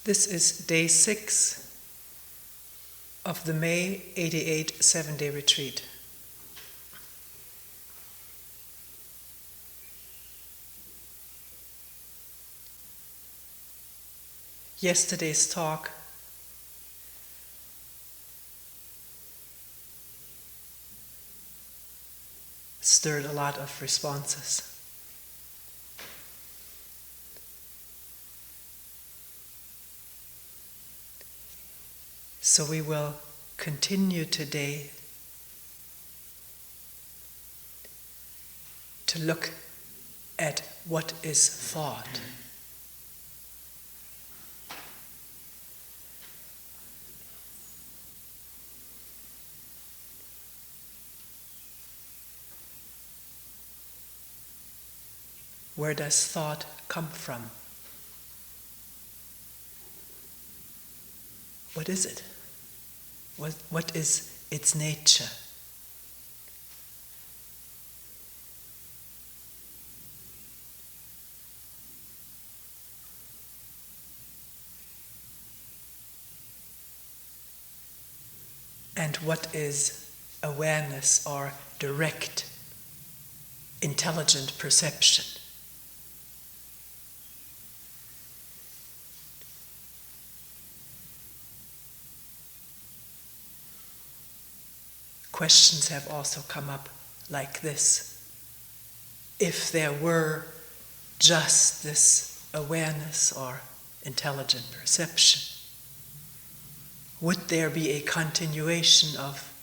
This is day 6 of the May 88 7-day retreat. Yesterday's talk stirred a lot of responses. So we will continue today to look at what is thought. Where does thought come from? What is it? What is its nature? And what is awareness or direct, intelligent perception? Questions have also come up like this. If there were just this awareness or intelligent perception, would there be a continuation of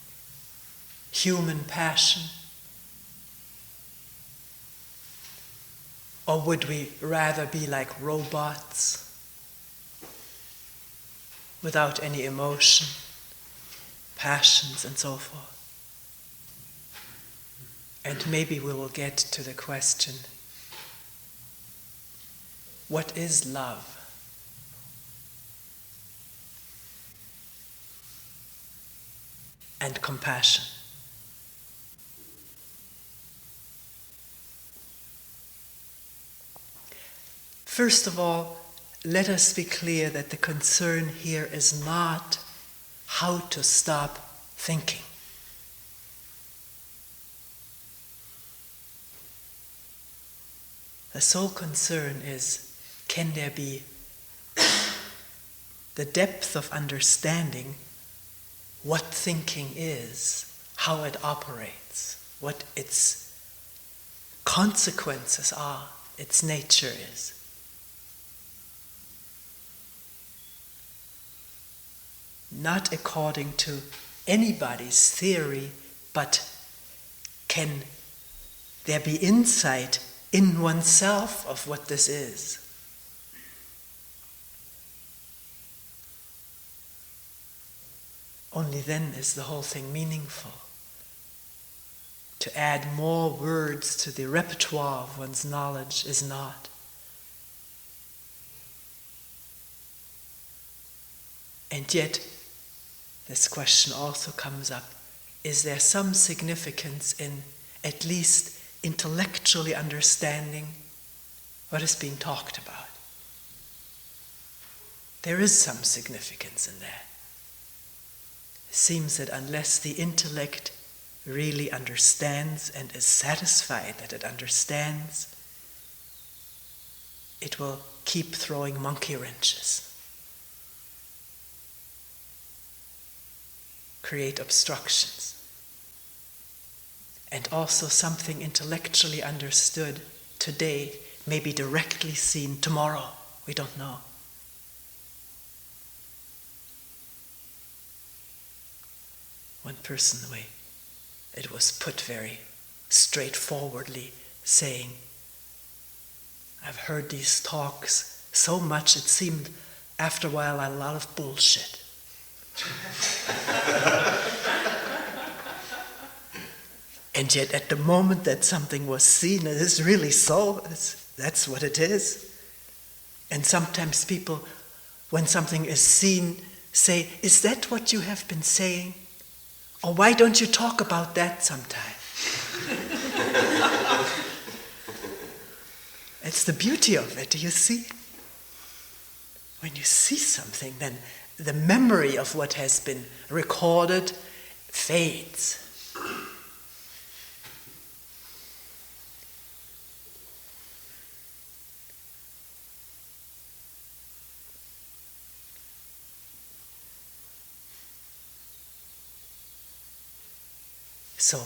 human passion? Or would we rather be like robots without any emotion, passions, and so forth? And maybe we will get to the question, what is love? And compassion. First of all, let us be clear that the concern here is not how to stop thinking. The sole concern is, can there be the depth of understanding what thinking is, how it operates, what its consequences are, its nature is. Not according to anybody's theory, but can there be insight in oneself of what this is? Only then is the whole thing meaningful. To add more words to the repertoire of one's knowledge is not. And yet, this question also comes up. Is there some significance in at least intellectually understanding what is being talked about? There is some significance in that. It seems that unless the intellect really understands and is satisfied that it understands, it will keep throwing monkey wrenches, create obstructions. And also something intellectually understood today may be directly seen tomorrow. We don't know. One person, it was put very straightforwardly, saying, I've heard these talks so much it seemed after a while a lot of bullshit. And yet at the moment that something was seen, it is really so, that's what it is. And sometimes people, when something is seen, say, is that what you have been saying? Or why don't you talk about that sometime? It's the beauty of it, do you see? when you see something, then the memory of what has been recorded fades. So,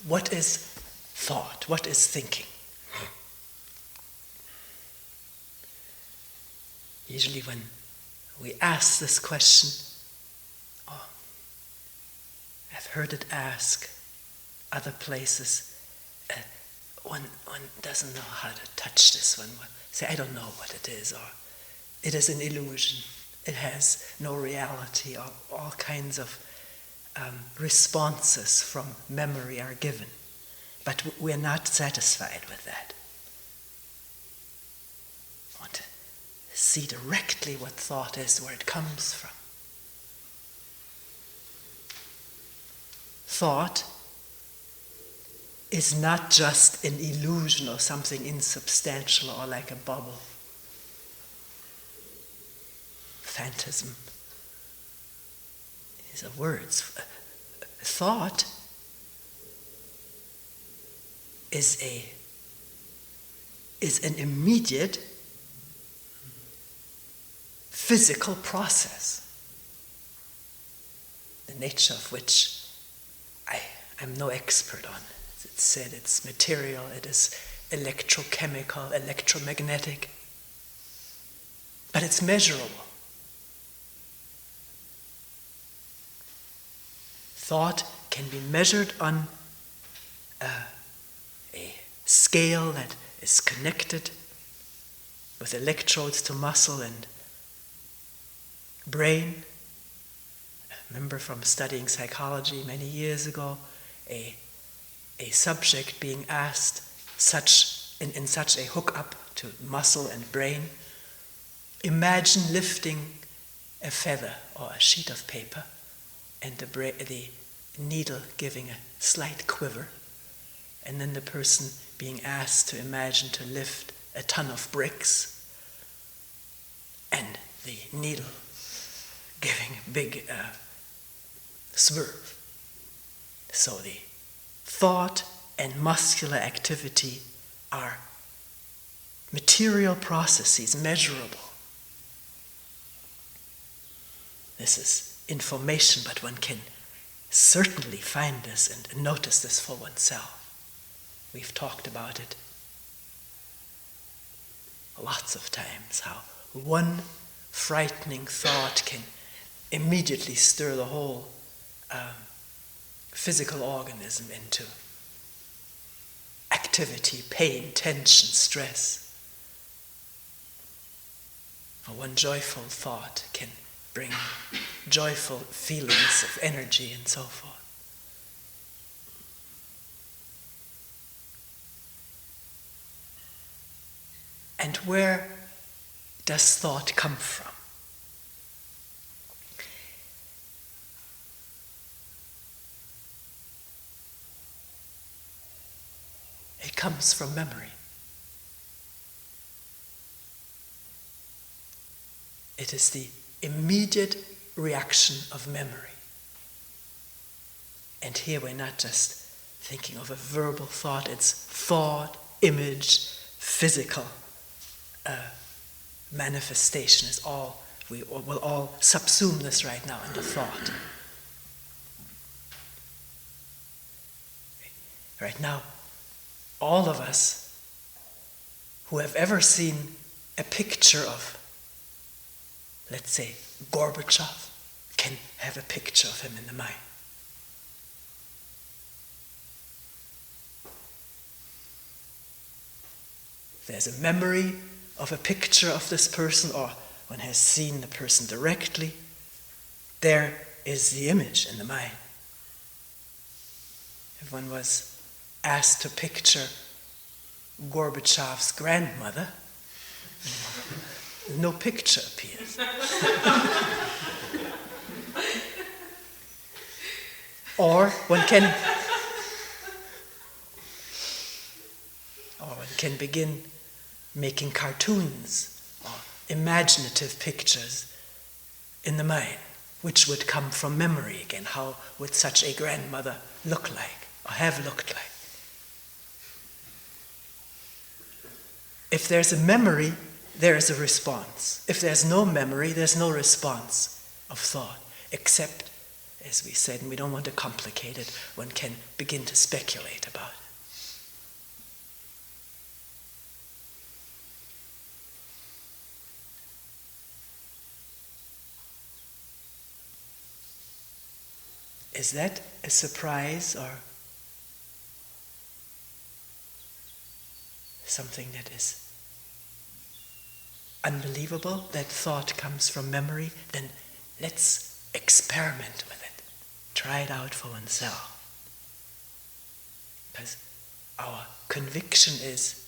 what is thought? What is thinking? Usually when we ask this question, I've heard it asked other places, one doesn't know how to touch this one. Say, I don't know what it is, or it is an illusion, it has no reality, or all kinds of responses from memory are given. But we're not satisfied with that. I want to see directly what thought is, where it comes from. Thought is not just an illusion or something insubstantial or like a bubble. Phantasm. These are words. Thought is an immediate physical process, the nature of which I'm no expert on. It's said it's material, it is electrochemical, electromagnetic, but it's measurable. Thought can be measured on a scale that is connected with electrodes to muscle and brain. I remember from studying psychology many years ago, a subject being asked in such a hookup to muscle and brain, imagine lifting a feather or a sheet of paper and the needle giving a slight quiver, and then the person being asked to imagine to lift a ton of bricks and the needle giving a big swerve. So the thought and muscular activity are material processes, measurable. This is information, but one can certainly find this and notice this for oneself. We've talked about it lots of times, how one frightening thought can immediately stir the whole physical organism into activity, pain, tension, stress. One joyful thought can bring joyful feelings of energy and so forth. And where does thought come from? It comes from memory. It is the immediate reaction of memory. And here we're not just thinking of a verbal thought, it's thought, image, physical manifestation is all, we will all subsume this right now into thought. Right now, all of us who have ever seen a picture of, let's say, Gorbachev, can have a picture of him in the mind. There's a memory of a picture of this person, or one has seen the person directly. There is the image in the mind. If one was asked to picture Gorbachev's grandmother, no picture appears. Or one can begin making cartoons or imaginative pictures in the mind, which would come from memory again. How would such a grandmother look like, or have looked like? If there's a memory, there is a response. If there's no memory, there's no response of thought, except, as we said, and we don't want to complicate it, one can begin to speculate about it. Is that a surprise or something that is unbelievable, that thought comes from memory? Then let's experiment with it. Try it out for oneself. Because our conviction is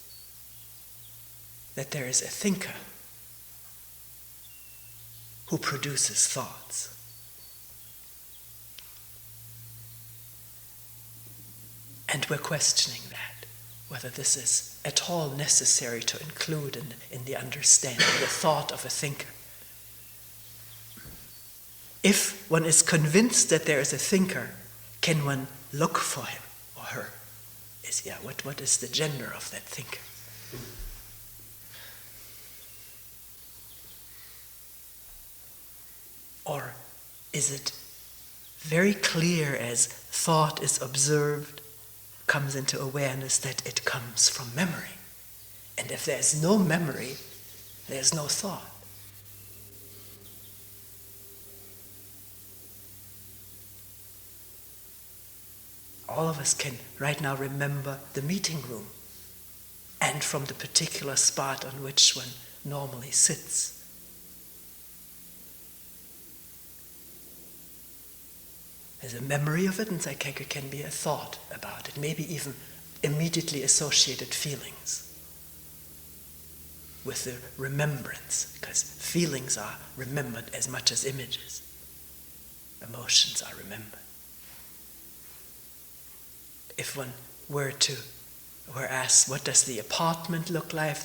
that there is a thinker who produces thoughts. And we're questioning that, whether this is at all necessary to include in the understanding, the thought of a thinker. If one is convinced that there is a thinker, can one look for him or her? What is the gender of that thinker? Or is it very clear as thought is observed, comes into awareness, that it comes from memory? And if there's no memory, there's no thought. All of us can right now remember the meeting room, and from the particular spot on which one normally sits. There's a memory of it, and there can be a thought about it, maybe even immediately associated feelings with the remembrance, because feelings are remembered as much as images. Emotions are remembered. If one were asked, what does the apartment look like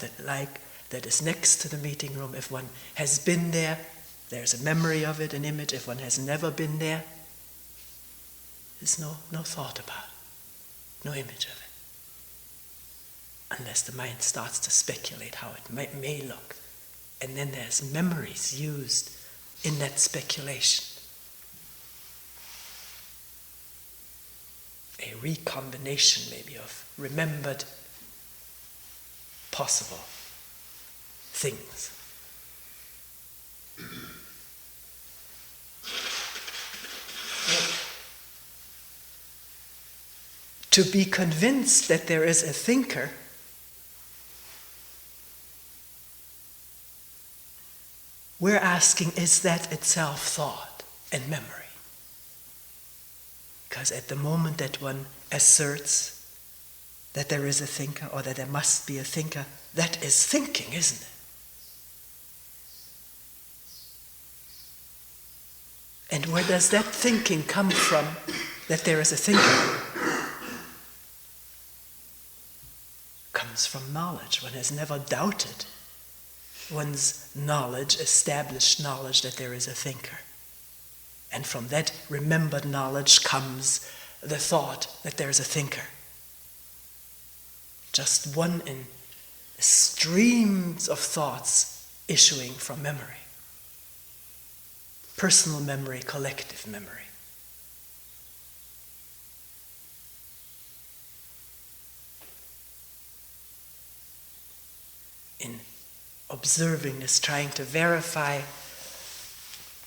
that is next to the meeting room? If one has been there, there's a memory of it, an image. If one has never been there, there's no thought about it, no image of it. Unless the mind starts to speculate how it may look. And then there's memories used in that speculation. A recombination maybe of remembered possible things. To be convinced that there is a thinker we're asking, is that itself thought and memory? Because at the moment that one asserts that there is a thinker, or that there must be a thinker, that is thinking, isn't it? And where does that thinking come from, that there is a thinker? Comes from knowledge. One has never doubted one's knowledge, established knowledge, that there is a thinker. And from that remembered knowledge comes the thought that there is a thinker. Just one in streams of thoughts issuing from memory. Personal memory, collective memory. In observing this, trying to verify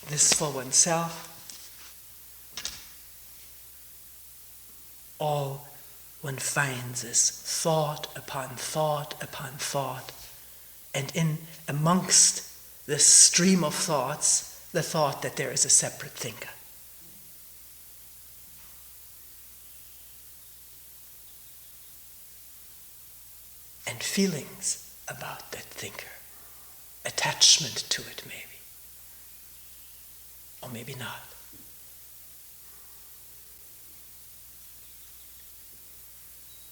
this for oneself, all one finds is thought upon thought upon thought, and in amongst this stream of thoughts, the thought that there is a separate thinker. And feelings about that thinker, attachment to it maybe, or maybe not.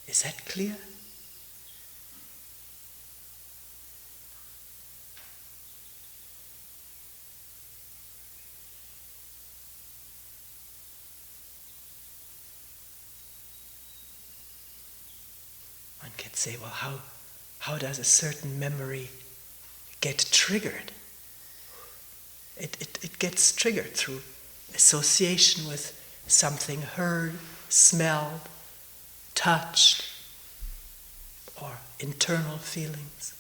Is that clear? say, well, how does a certain memory get triggered? It gets triggered through association with something heard, smelled, touched, or internal feelings.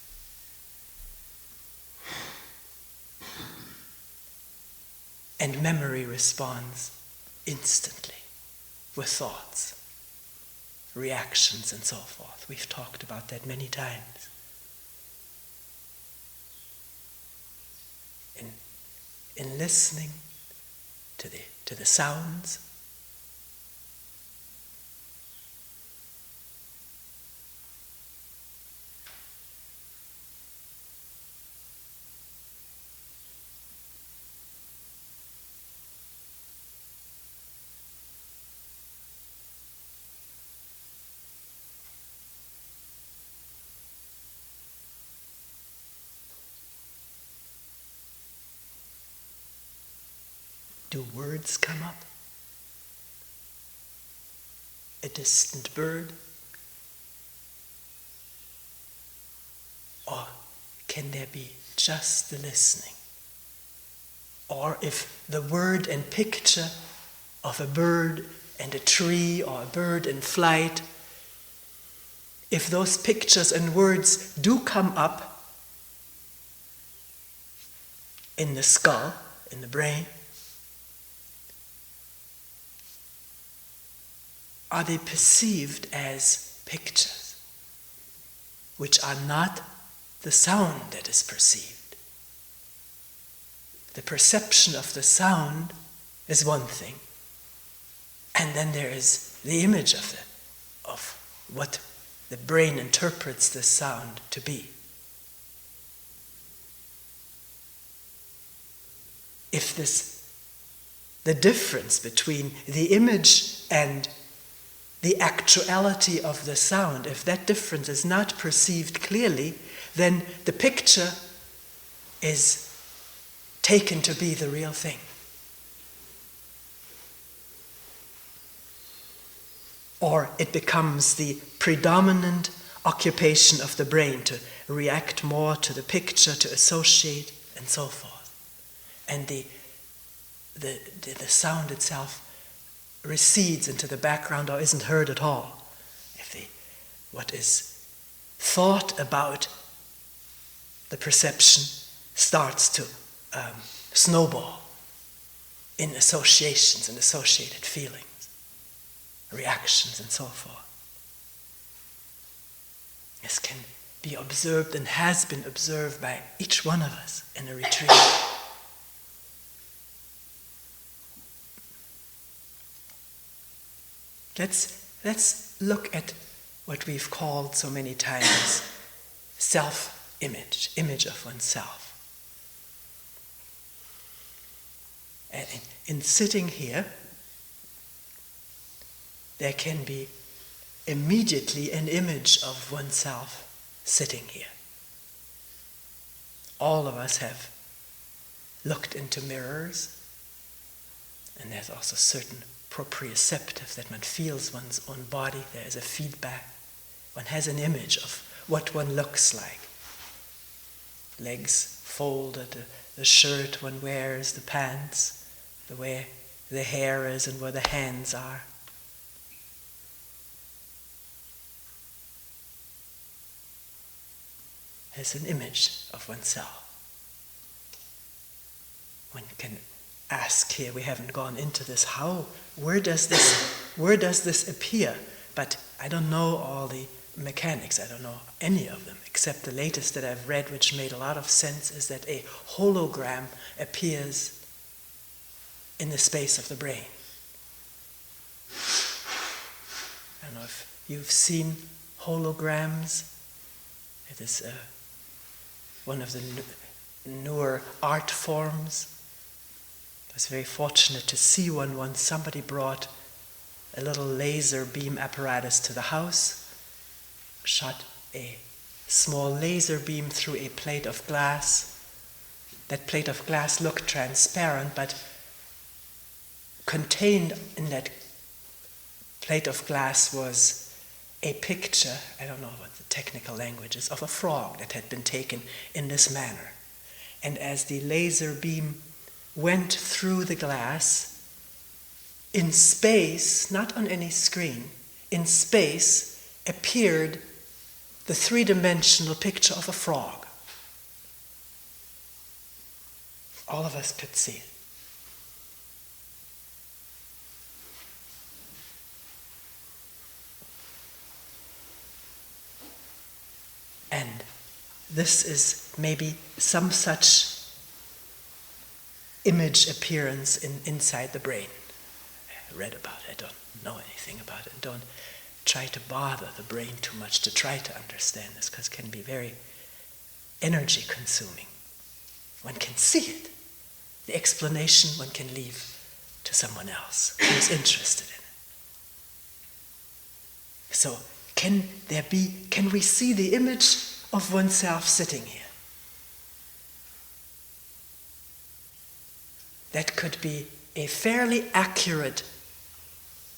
And memory responds instantly with thoughts, reactions, and so forth. We've talked about that many times. In listening to the sounds, do words come up? A distant bird? Or can there be just the listening? Or if the word and picture of a bird and a tree or a bird in flight, if those pictures and words do come up in the skull, in the brain, are they perceived as pictures, which are not the sound that is perceived? The perception of the sound is one thing, and then there is the image of what the brain interprets the sound to be. If the difference between the image and the actuality of the sound, if that difference is not perceived clearly, then the picture is taken to be the real thing. Or it becomes the predominant occupation of the brain to react more to the picture, to associate, and so forth. And the sound itself recedes into the background or isn't heard at all. If what is thought about the perception starts to snowball in associations and associated feelings, reactions, and so forth. This can be observed and has been observed by each one of us in a retreat. Let's look at what we've called so many times self-image, image of oneself. And in sitting here, there can be immediately an image of oneself sitting here. All of us have looked into mirrors, and there's also certain proprioceptive that one feels one's own body. There is a feedback. One has an image of what one looks like. Legs folded, the shirt one wears, the pants, the way the hair is and where the hands are. There's an image of oneself. One can ask here, we haven't gone into this, where does this appear? But I don't know all the mechanics, I don't know any of them, except the latest that I've read, which made a lot of sense, is that a hologram appears in the space of the brain. I don't know if you've seen holograms. It is one of the newer art forms. I was very fortunate to see one once. Somebody brought a little laser beam apparatus to the house, shot a small laser beam through a plate of glass. That plate of glass looked transparent, but contained in that plate of glass was a picture, I don't know what the technical language is, of a frog that had been taken in this manner. And as the laser beam went through the glass, in space, not on any screen, in space appeared the three-dimensional picture of a frog. All of us could see it. And this is maybe some such image appearance inside the brain. I read about it, I don't know anything about it, and don't try to bother the brain too much to try to understand this, because it can be very energy consuming. One can see it. The explanation one can leave to someone else who is interested in it. So, can we see the image of oneself sitting here? That could be a fairly accurate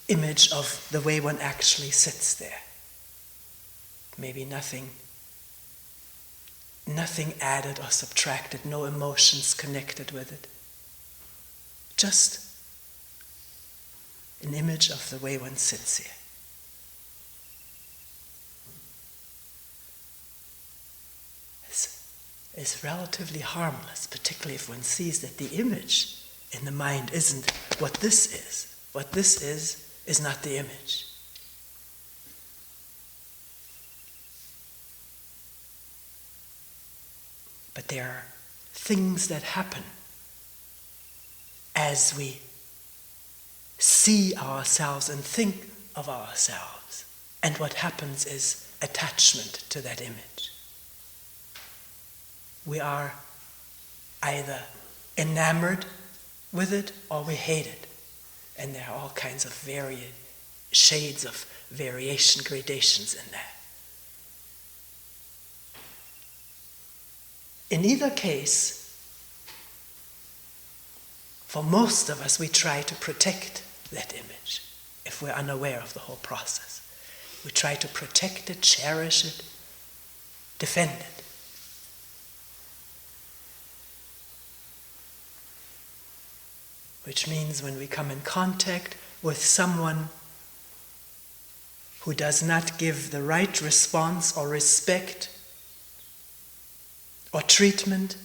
image of the way one actually sits there. Maybe nothing added or subtracted, no emotions connected with it. Just an image of the way one sits here. Is relatively harmless, particularly if one sees that the image in the mind isn't what this is. What this is not the image. But there are things that happen as we see ourselves and think of ourselves. And what happens is attachment to that image. We are either enamored with it or we hate it. And there are all kinds of shades of variation, gradations in that. In either case, for most of us, we try to protect that image if we're unaware of the whole process. We try to protect it, cherish it, defend it. Which means when we come in contact with someone who does not give the right response or respect or treatment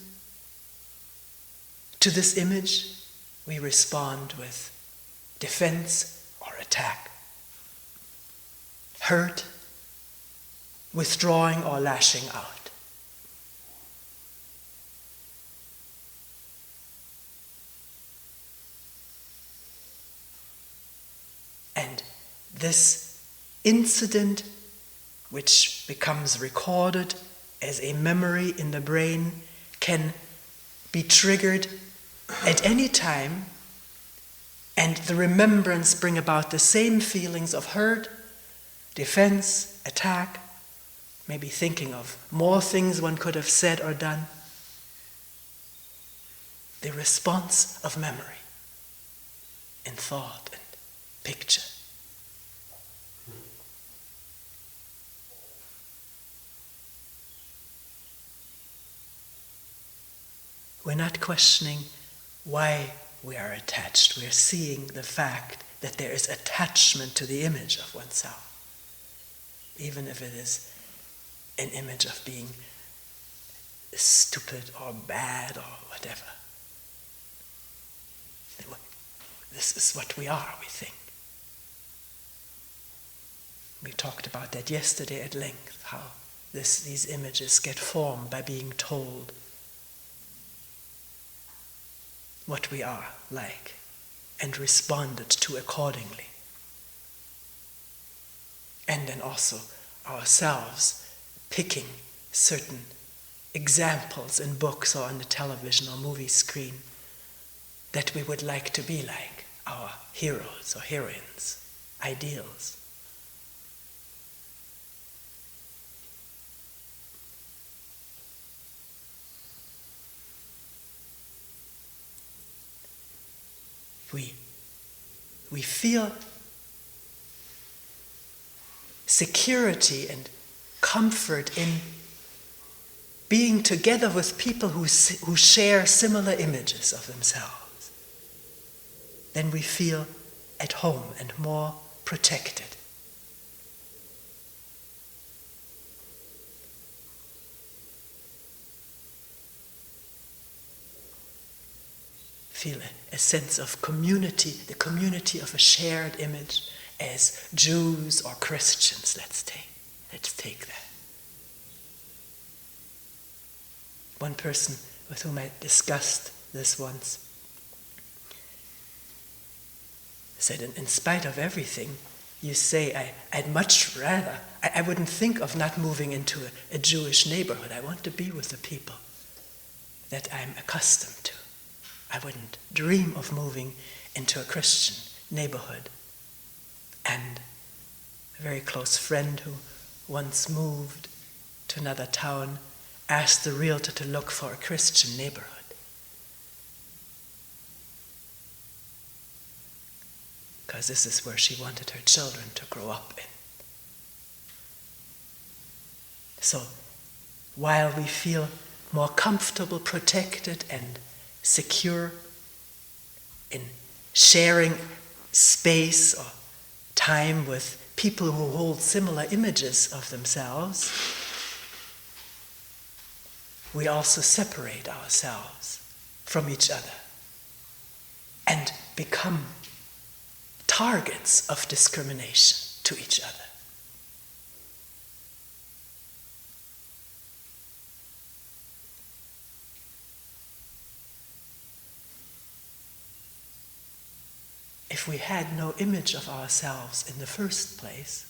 to this image, we respond with defense or attack, hurt, withdrawing or lashing out. And this incident, which becomes recorded as a memory in the brain, can be triggered at any time, and the remembrance bring about the same feelings of hurt, defense, attack, maybe thinking of more things one could have said or done. The response of memory in thought and picture. We're not questioning why we are attached. We're seeing the fact that there is attachment to the image of oneself, even if it is an image of being stupid or bad or whatever. This is what we are, we think. We talked about that yesterday at length, how these images get formed by being told what we are like and responded to accordingly. And then also ourselves picking certain examples in books or on the television or movie screen that we would like to be like, our heroes or heroines, ideals. We feel security and comfort in being together with people who share similar images of themselves, then we feel at home and more protected. Feel a sense of community, the community of a shared image as Jews or Christians. Let's take that. One person with whom I discussed this once said, in spite of everything, you say, I'd much rather, I wouldn't think of not moving into a Jewish neighborhood. I want to be with the people that I'm accustomed to. I wouldn't dream of moving into a Christian neighborhood. And a very close friend who once moved to another town asked the realtor to look for a Christian neighborhood. Because this is where she wanted her children to grow up in. So, while we feel more comfortable, protected, and secure in sharing space or time with people who hold similar images of themselves, we also separate ourselves from each other and become targets of discrimination to each other. If we had no image of ourselves in the first place,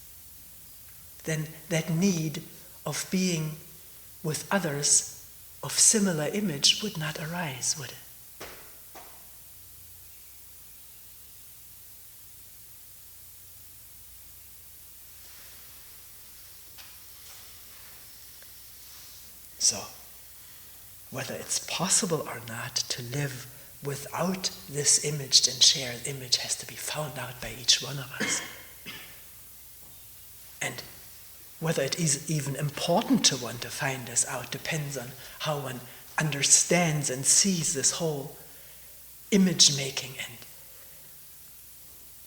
then that need of being with others of similar image would not arise, would it? So, whether it's possible or not to live without this imaged and shared image has to be found out by each one of us. And whether it is even important to one to find this out depends on how one understands and sees this whole image-making and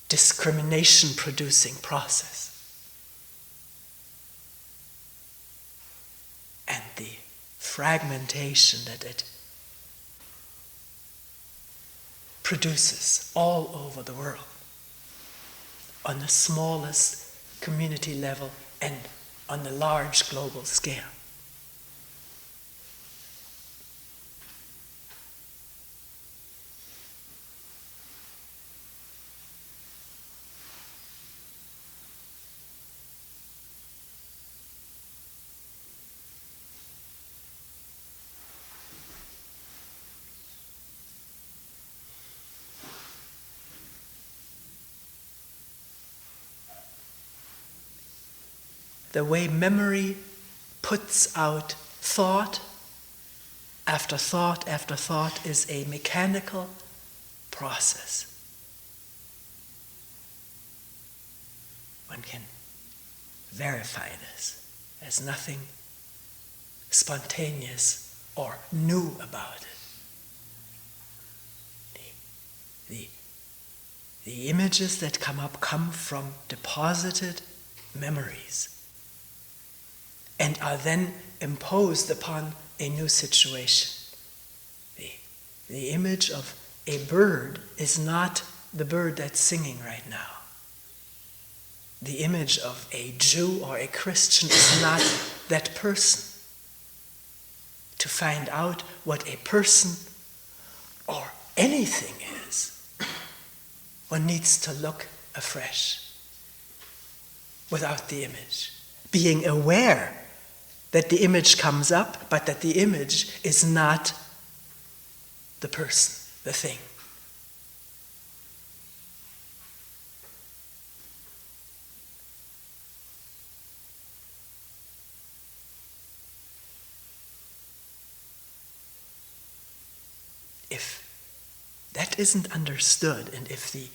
discrimination-producing process. And the fragmentation that it produces all over the world on the smallest community level and on the large global scale. The way memory puts out thought after thought after thought is a mechanical process. One can verify this. There's nothing spontaneous or new about it. The images that come up come from deposited memories and are then imposed upon a new situation. The image of a bird is not the bird that's singing right now. The image of a Jew or a Christian is not that person. To find out what a person or anything is, one needs to look afresh without the image, being aware that the image comes up, but that the image is not the person, the thing. If that isn't understood, and if the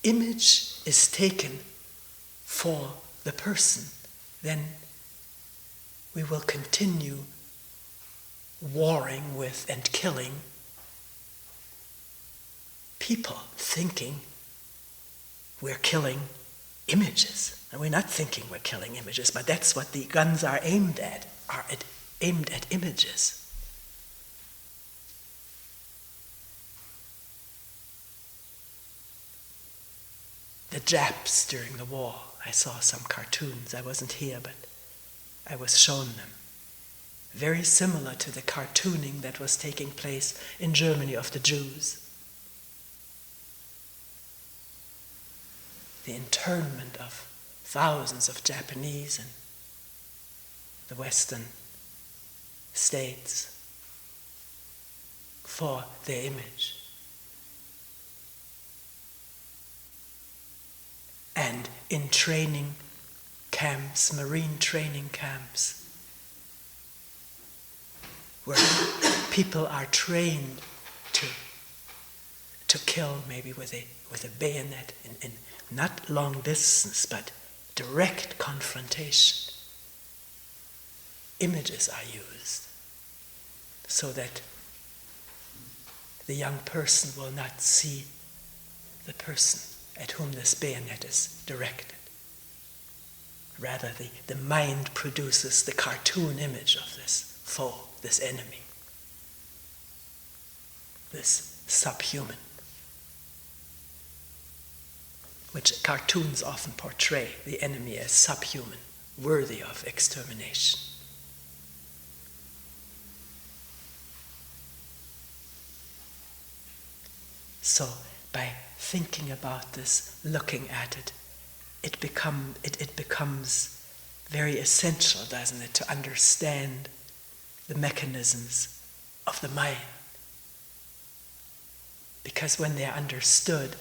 image is taken for the person, then we will continue warring with and killing people, thinking we're killing images. And we're not thinking we're killing images, but that's what the guns are aimed at images. The Japs during the war, I saw some cartoons. I wasn't here, but I was shown them. Very similar to the cartooning that was taking place in Germany of the Jews. The internment of thousands of Japanese in the Western states for their image. And in training camps, marine training camps, where people are trained to kill maybe with a bayonet in not long distance, but direct confrontation. Images are used so that the young person will not see the person at whom this bayonet is directed. Rather, the mind produces the cartoon image of this foe, this enemy, this subhuman, which cartoons often portray the enemy as subhuman, worthy of extermination. So, by thinking about this, looking at it, it becomes very essential, doesn't it, to understand the mechanisms of the mind. Because when they're understood,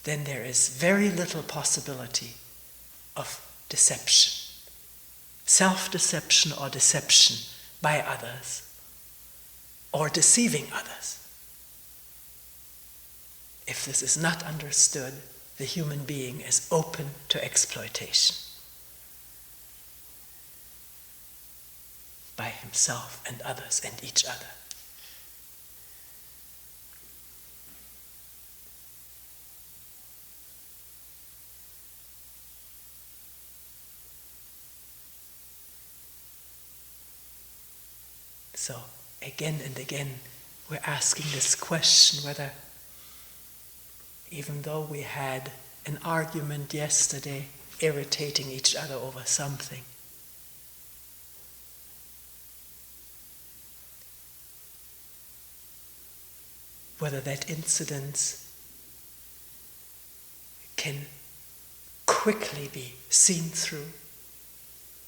then there is very little possibility of deception. Self-deception or deception by others, or deceiving others. If this is not understood, the human being is open to exploitation by himself and others and each other. So again and again we're asking this question whether, even though we had an argument yesterday, irritating each other over something, whether that incident can quickly be seen through,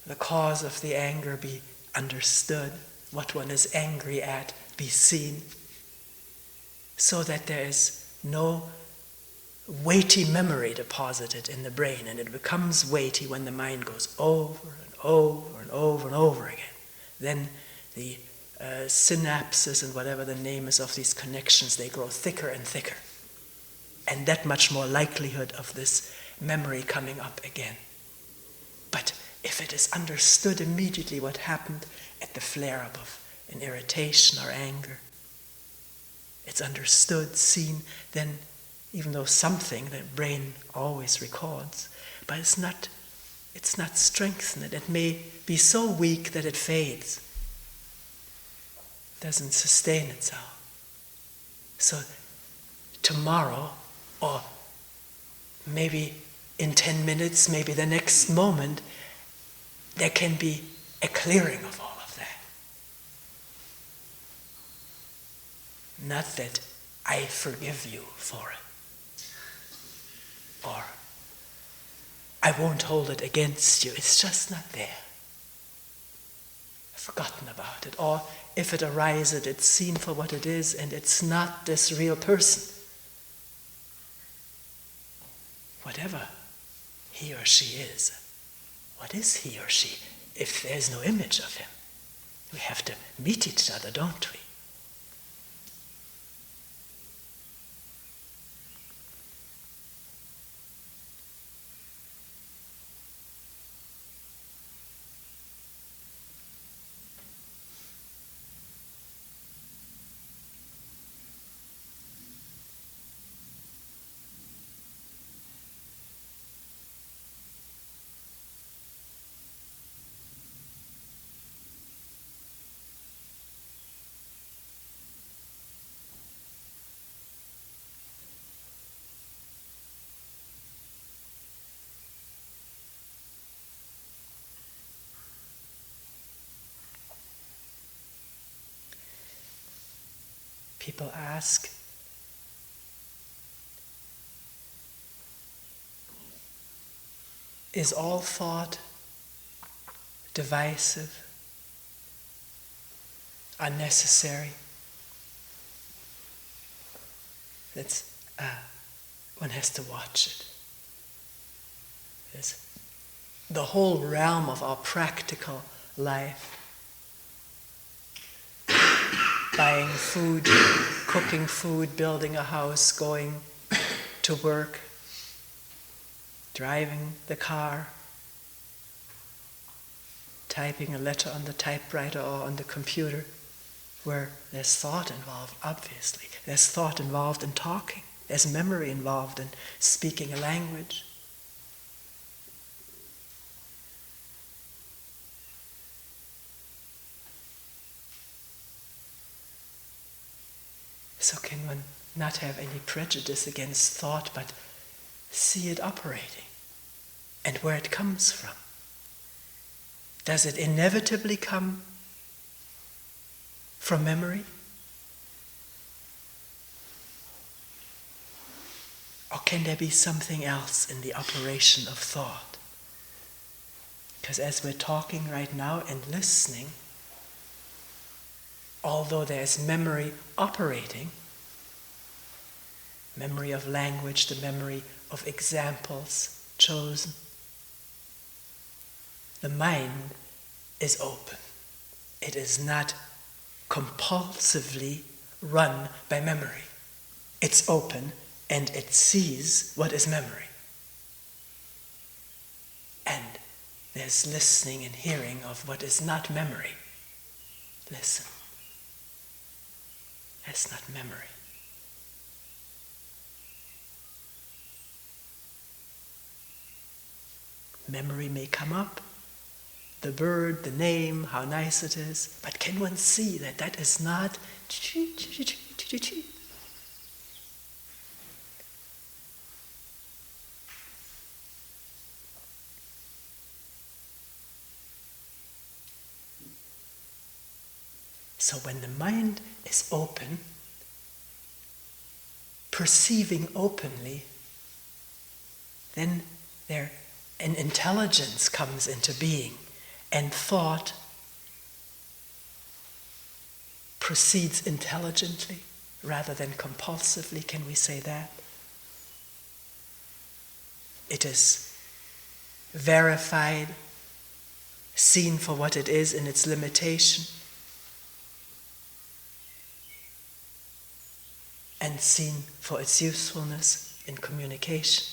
the cause of the anger be understood, what one is angry at be seen, so that there is no weighty memory deposited in the brain, and it becomes weighty when the mind goes over and over and over and over again. Then the synapses and whatever the name is of these connections, they grow thicker and thicker. And that much more likelihood of this memory coming up again. But if it is understood immediately what happened at the flare-up of an irritation or anger, it's understood, seen, then even though something the brain always records, but it's not strengthened. It may be so weak that it fades, doesn't sustain itself. So tomorrow, or maybe in 10 minutes, maybe the next moment, there can be a clearing of all of that. Not that I forgive you for it, or I won't hold it against you. It's just not there. I've forgotten about it. Or if it arises, it's seen for what it is, and it's not this real person. Whatever he or she is, what is he or she if there's no image of him? We have to meet each other, don't we? People ask, is all thought divisive, unnecessary? That's one has to watch it. There's the whole realm of our practical life. Buying food, cooking food, building a house, going to work, driving the car, typing a letter on the typewriter or on the computer, where there's thought involved, obviously. There's thought involved in talking. There's memory involved in speaking a language. So can one not have any prejudice against thought, but see it operating and where it comes from? Does it inevitably come from memory? Or can there be something else in the operation of thought? Because as we're talking right now and listening, although there's memory operating, memory of language, the memory of examples chosen, the mind is open. It is not compulsively run by memory. It's open and it sees what is memory. And there's listening and hearing of what is not memory. Listen. That's not memory. Memory may come up, the bird, the name, how nice it is, but can one see that that is not So when the mind is open, perceiving openly, then an intelligence comes into being, and thought proceeds intelligently rather than compulsively. Can we say that? It is verified, seen for what it is in its limitation, and seen for its usefulness in communication.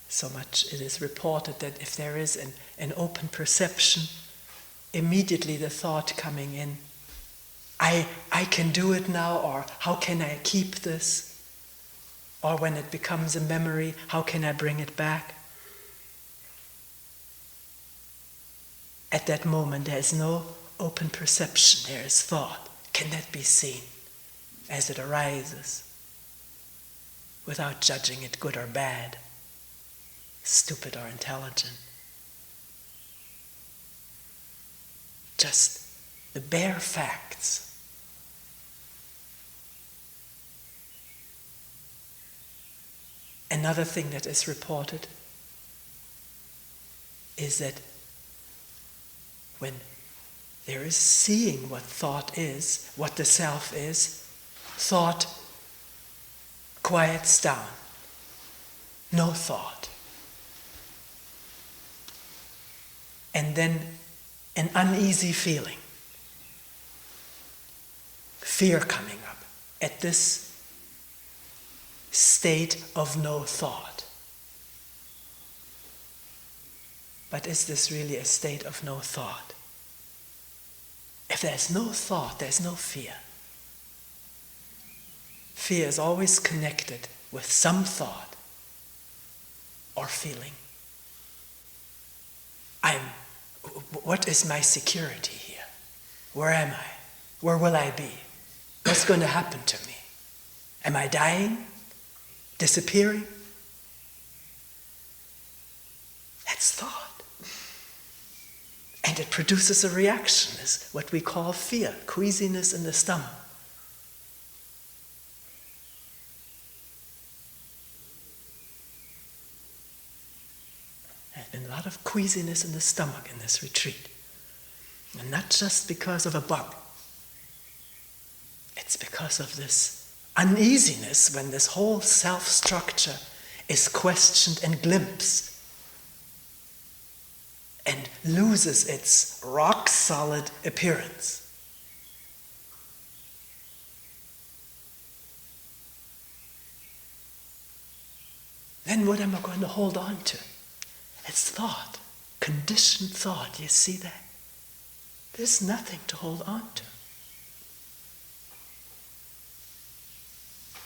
So much it is reported that if there is an open perception, immediately the thought coming in, I can do it now, or how can I keep this? Or when it becomes a memory, how can I bring it back? At that moment there is no open perception, there is thought. Can that be seen as it arises, without judging it good or bad, stupid or intelligent? Just the bare facts. Another thing that is reported is that when there is seeing what thought is, what the self is, thought quiets down. No thought. And then an uneasy feeling, fear coming up at this state of no thought. But is this really a state of no thought? If there's no thought, there's no fear. Fear is always connected with some thought or feeling. I'm what is my security here? Where am I? Where will I be? What's going to happen to me? Am I dying? Disappearing? That's thought. And it produces a reaction, is what we call fear, queasiness in the stomach. There's been a lot of queasiness in the stomach in this retreat. And not just because of a bug. It's because of this uneasiness when this whole self-structure is questioned and glimpsed and loses its rock-solid appearance. Then what am I going to hold on to? It's thought, conditioned thought. You see that? There's nothing to hold on to.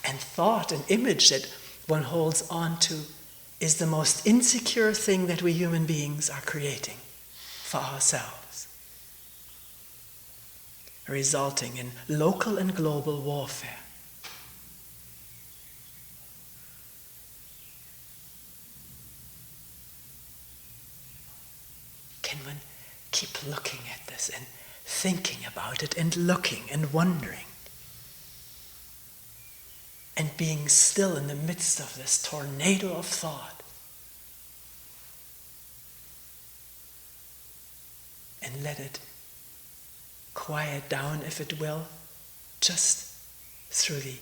And thought, an image that one holds on to, is the most insecure thing that we human beings are creating for ourselves, resulting in local and global warfare. Can one keep looking at this and thinking about it and looking and wondering and being still in the midst of this tornado of thought and let it quiet down, if it will, just through the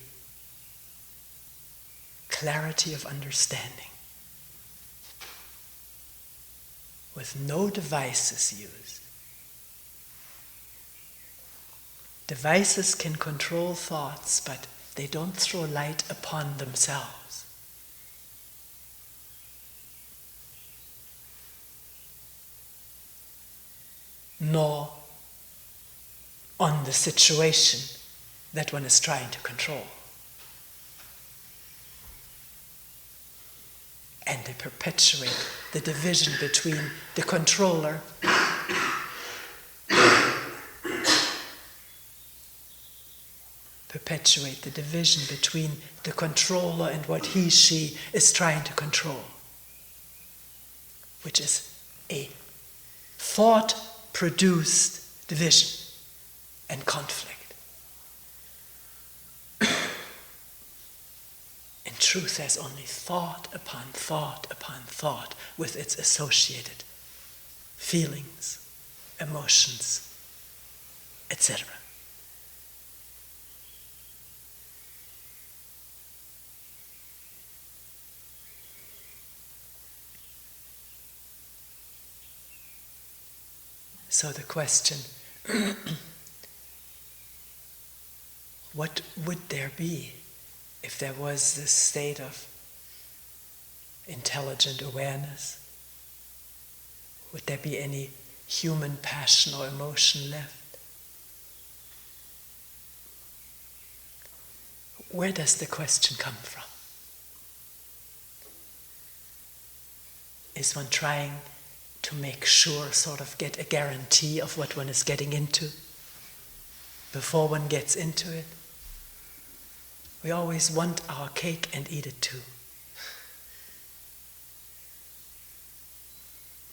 clarity of understanding, with no devices used. Devices can control thoughts, but they don't throw light upon themselves. Nor on the situation that one is trying to control. And they perpetuate the division between the controller and what he, she is trying to control, which is a thought-produced division and conflict. In truth, there's only thought upon thought upon thought with its associated feelings, emotions, etc. So the question, what would there be if there was this state of intelligent awareness? Would there be any human passion or emotion left? Where does the question come from? Is one trying to make sure, sort of get a guarantee of what one is getting into before one gets into it? We always want our cake and eat it too.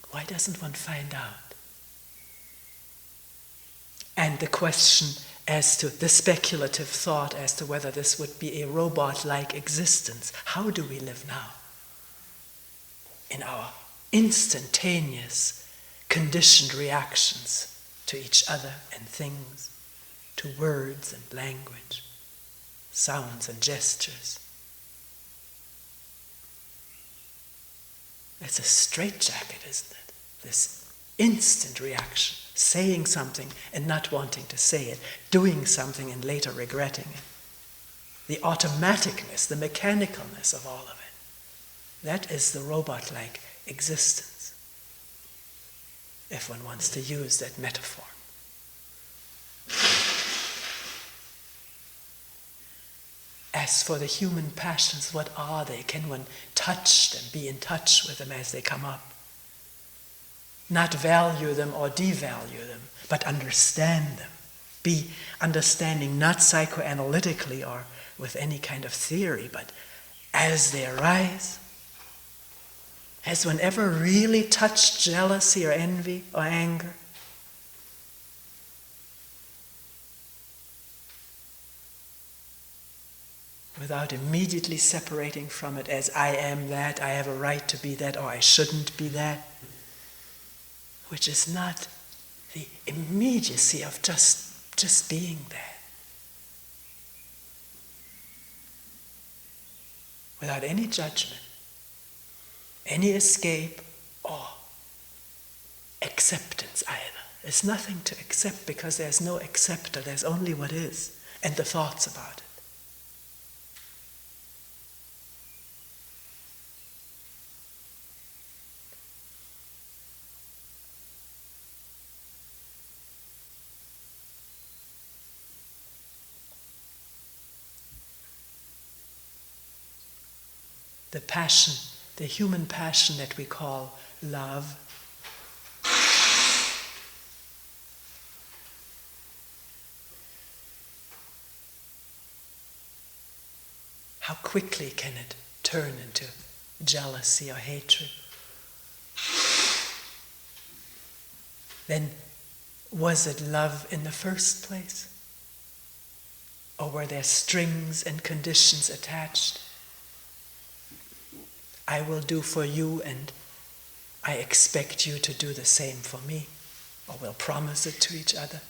Why doesn't one find out? And the question as to the speculative thought as to whether this would be a robot-like existence. How do we live now? In our instantaneous, conditioned reactions to each other and things, to words and language, sounds and gestures. It's a straitjacket, isn't it? This instant reaction, saying something and not wanting to say it, doing something and later regretting it. The automaticness, the mechanicalness of all of it. That is the robot-like existence, if one wants to use that metaphor. As for the human passions, what are they? Can one touch them, be in touch with them as they come up? Not value them or devalue them, but understand them. Be understanding not psychoanalytically or with any kind of theory, but as they arise. Has one ever really touched jealousy or envy or anger? Without immediately separating from it as I am that, I have a right to be that, or I shouldn't be that, which is not the immediacy of just being that. Without any judgment, any escape, or acceptance either. There's nothing to accept because there's no acceptor, there's only what is, and the thoughts about it. The passion, the human passion that we call love, how quickly can it turn into jealousy or hatred? Then, was it love in the first place? Or were there strings and conditions attached? I will do for you and I expect you to do the same for me, or we'll promise it to each other.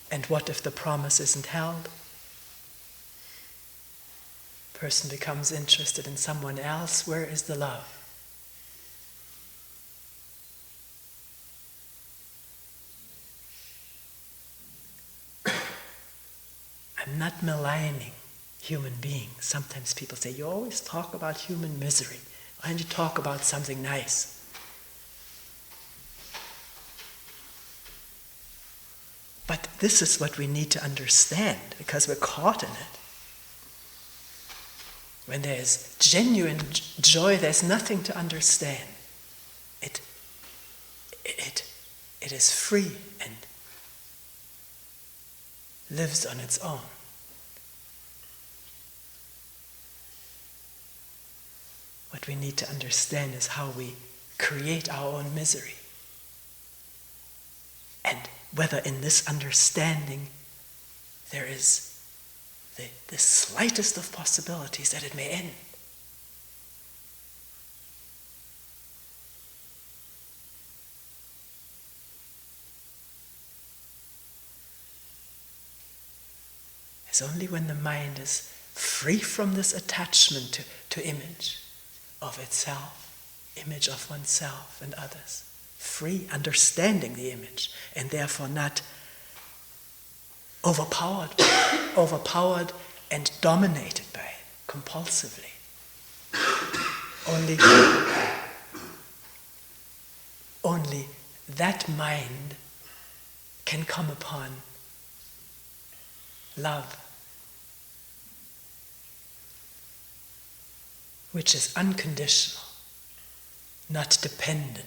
And what if the promise isn't held? Person becomes interested in someone else. Where is the love? I'm not maligning human beings. Sometimes people say, you always talk about human misery. Why don't you talk about something nice? But this is what we need to understand, because we're caught in it. When there's genuine joy, there's nothing to understand. It is free and lives on its own. What we need to understand is how we create our own misery. And whether in this understanding there is the slightest of possibilities that it may end. It's only when the mind is free from this attachment to image of itself, image of oneself and others, free, understanding the image, and therefore not overpowered and dominated by it compulsively. Only that mind can come upon love, which is unconditional, not dependent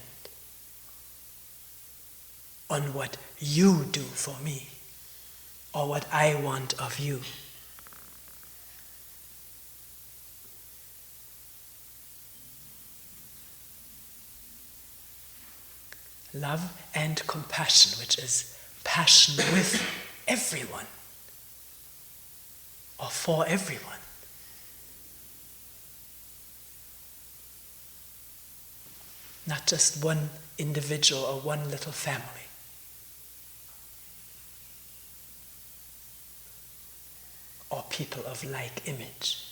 on what you do for me or what I want of you. Love and compassion, which is passion with everyone or for everyone. Not just one individual or one little family. Or people of like image.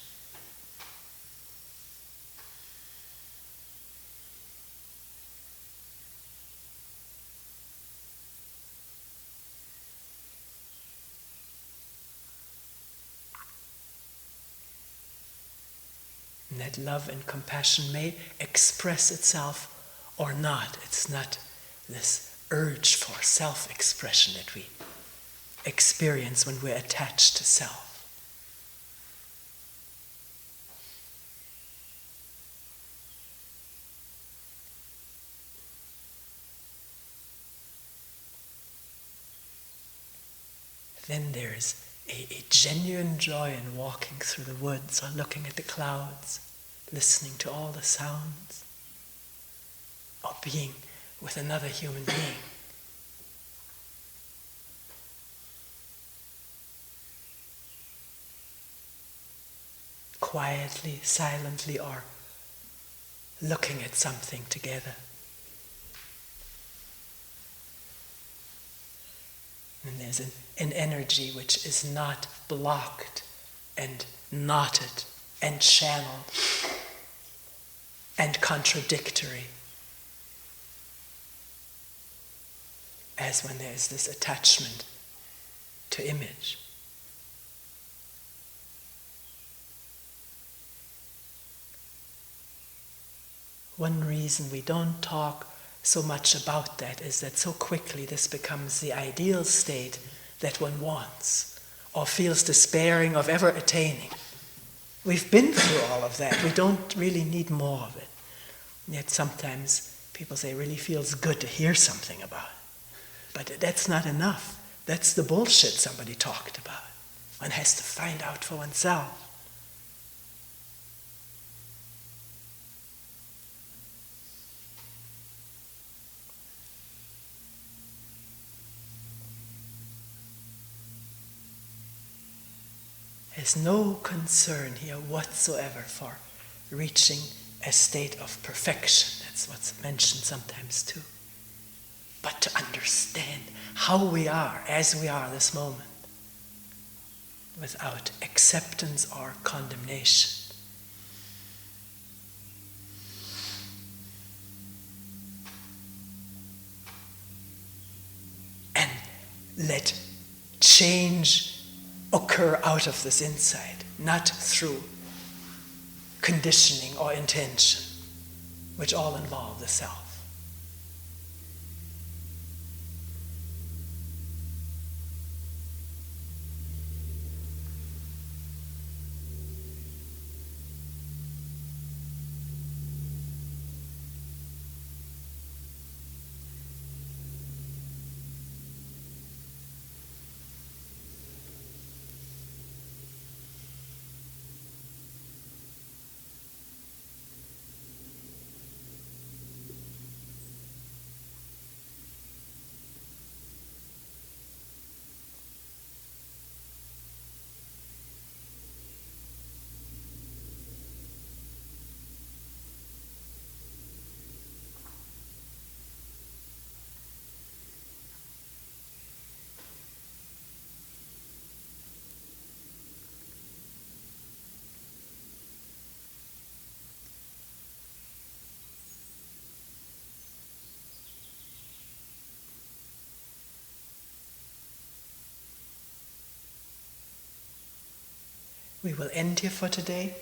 And that love and compassion may express itself or not. It's not this urge for self-expression that we experience when we're attached to self. Then there's a genuine joy in walking through the woods or looking at the clouds, listening to all the sounds, or being with another human being. Quietly, silently, or looking at something together. And there's an energy which is not blocked and knotted and channeled and contradictory, as when there's this attachment to image. One reason we don't talk so much about that is that so quickly this becomes the ideal state that one wants or feels despairing of ever attaining. We've been through all of that. We don't really need more of it. And yet sometimes people say it really feels good to hear something about it. But that's not enough. That's the bullshit somebody talked about. One has to find out for oneself. There's no concern here whatsoever for reaching a state of perfection. That's what's mentioned sometimes too. But to understand how we are, as we are this moment, without acceptance or condemnation. And let change occur out of this inside, not through conditioning or intention, which all involve the self. We will end here for today.